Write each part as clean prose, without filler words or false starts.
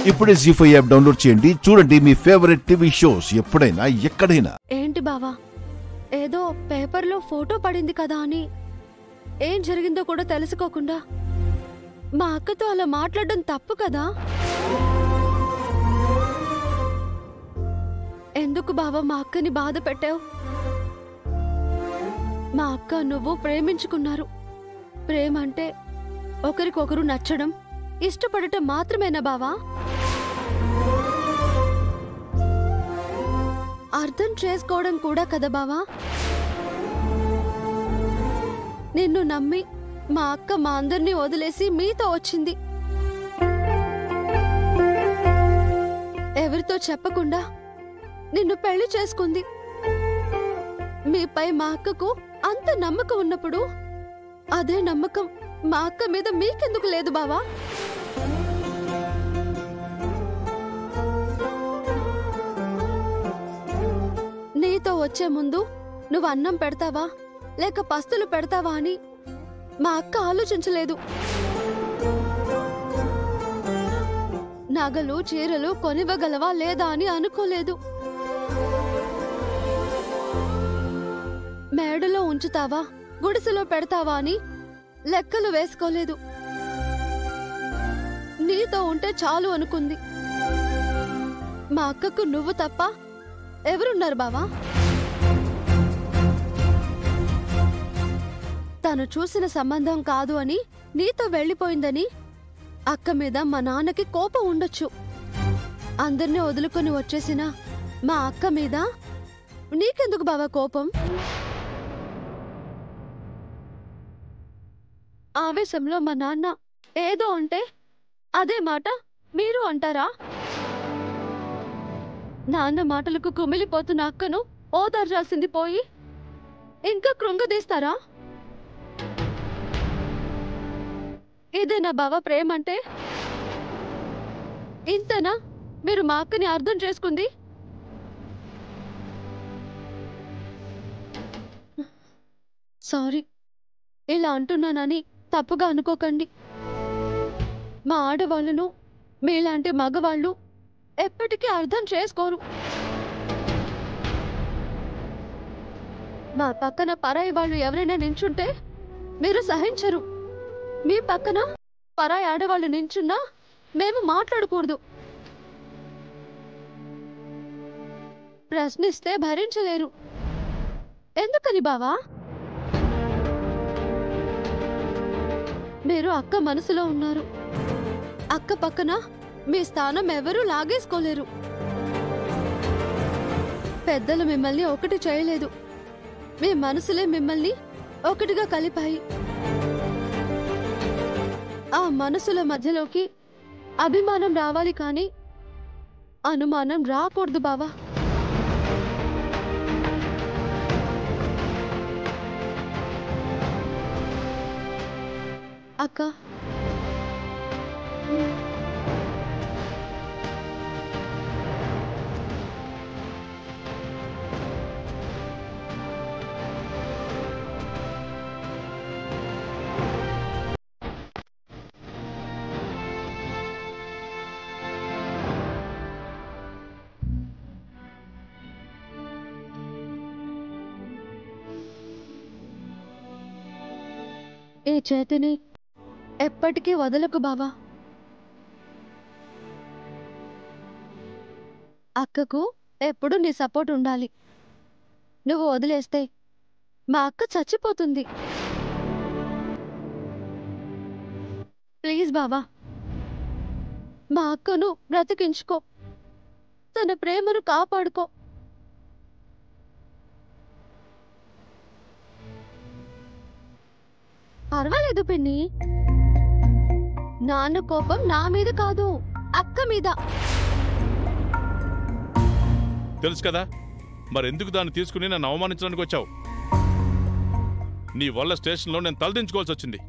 ఇప్పుడే జీ5 app download చేయండి. చూడండి మీ ఫేవరెట్ టీవీ షోస్ ఎప్పుడైనా ఎక్కడైనా. ఏంటి బావా, ఏదో పేపర్లో ఫోటో పడింది కదా అని ఏం జరిగిందో కూడా తెలుసుకోకుండా మా అక్కతో అలా మాట్లాడడం తప్పు కదా? ఎందుకు బావా మా అక్కని బాధ పెట్టావు? మా అక్క నువ్వు ప్రేమించుకున్నారు. ప్రేమ అంటే ఒకరికొకరు నచ్చడం, ఇష్టపడటం మాత్రమేనా బావా? అర్థం చేసుకోవడం కూడా కదా బావా? నిన్ను నమ్మి మా అక్క మా అందరినీ వదిలేసి మీతో వచ్చింది. ఎవరితో చెప్పకుండా నిన్ను పెళ్లి చేసుకుంది. మీపై మా అక్కకు అంత నమ్మకం ఉన్నప్పుడు అదే నమ్మకం మా అక్క మీద మీకెందుకు లేదు బావా? నీతో వచ్చే ముందు నువ్వు అన్నం పెడతావా లేక పస్తులు పెడతావా అని మా అక్క ఆలోచించలేదు. నగలు చీరలు కొనివ్వగలవా లేదా అని అనుకోలేదు. మేడలో ఉంచుతావా గుడిసెలో పెడతావా అని లెక్కలు వేసుకోలేదు. నీతో ఉంటే చాలు అనుకుంది. మా అక్కకు నువ్వు తప్ప ఎవరున్నారు బావా? తను చూసిన సంబంధం కాదు అని నీతో వెళ్ళిపోయిందని అక్క మీద మా నాన్నకి కోపం ఉండొచ్చు. అందరినీ వదులుకొని వచ్చేసిన మా అక్క మీద నీకెందుకు బావా కోపం? ఆవేశంలో మా నాన్న ఏదో అంటే అదే మాట మీరు అంటారా? నాన్న మాటలకు కుమిలిపోతున్న అక్కను ఓదార్చాల్సింది పోయి ఇంకా కృంగదీస్తారా? ఇదేనా బావా ప్రేమంటే? ఇంతనా మీరు మా అక్కని అర్థం చేసుకుంది? సారీ, ఇలా అంటున్నానని తప్పుగా అనుకోకండి. మా ఆడవాళ్ళను మీలాంటి మగవాళ్ళు ఎప్పటికీ అర్థం చేసుకోరు. మా పక్కన పరాయి వాళ్ళు ఎవరైనా నించుంటే మీరు సహించరు. మీ పక్కన పరాయి ఆడవాళ్ళు నించున్నా మేము మాట్లాడకూడదు. ప్రశ్నిస్తే భరించలేరు. ఎందుకని బావా? మీరు అక్క మనసులో ఉన్నారు. అక్క పక్కన మీ స్థానం ఎవరూ లాగేసుకోలేరు. పెద్దలు మిమ్మల్ని ఒకటి చేయలేదు. మీ మనసులే మిమ్మల్ని ఒకటిగా కలిపాయి. ఆ మనసుల మధ్యలోకి అభిమానం రావాలి కానీ అనుమానం రాకూడదు బావా. అక్క, ఈ చేతిని ఎప్పటికీ వదలకు బావా. అక్కకు ఎప్పుడు నీ సపోర్ట్ ఉండాలి. నువ్వు వదిలేస్తే మా అక్క చచ్చిపోతుంది. ప్లీజ్ బావా, మా అక్కను బ్రతికించుకో. తన ప్రేమను కాపాడుకో. పర్వాలేదు పిన్ని, నాన్న కోపం నా మీద కాదు అక్క మీద. తెలుసు కదా, మరెందుకు దాన్ని తీసుకుని నన్ను అవమానించడానికి వచ్చావు? నీ వల్ల స్టేషన్లో నేను తలదించుకోవాల్సి వచ్చింది.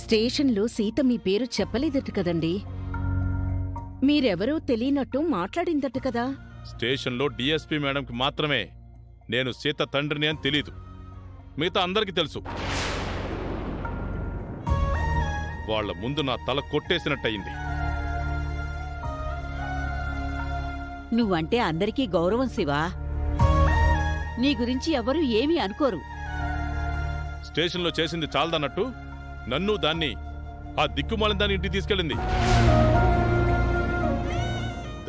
స్టేషన్లో సీత మీ పేరు చెప్పలేదట కదండి. మీరెవరో తెలియనట్టు మాట్లాడిందట కదా. స్టేషన్లో డిఎస్పీ మేడంకి మాత్రమే నేను సీత తండ్రిని అని తెలీదు. మిగతా అందరికీ తెలుసు. వాళ్ళ ముందు నా తల కొట్టేసినట్టయింది. నువ్వంటే అందరికీ గౌరవం శివా. నీ గురించి ఎవరూ ఏమీ అనుకోరు. స్టేషన్లో చేసింది చాలదన్నట్టు నన్ను దాన్ని ఆ దిక్కుమాలిన దాన్ని ఇంటికి తీసుకెళ్ళింది.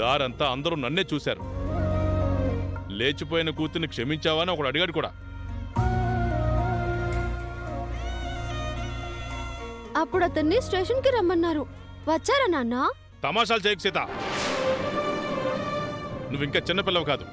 దారంతా అందరూ నన్నే చూశారు. లేచిపోయిన కూతుర్ని క్షమించావా అని ఒకడు అడిగాడు కూడా. అప్పుడు అతన్ని స్టేషన్కి రమ్మన్నారు. వచ్చారా నాన్న? తమాషాలు చేయకు సీత. నువ్వింకా చిన్నపిల్లవు కాదు.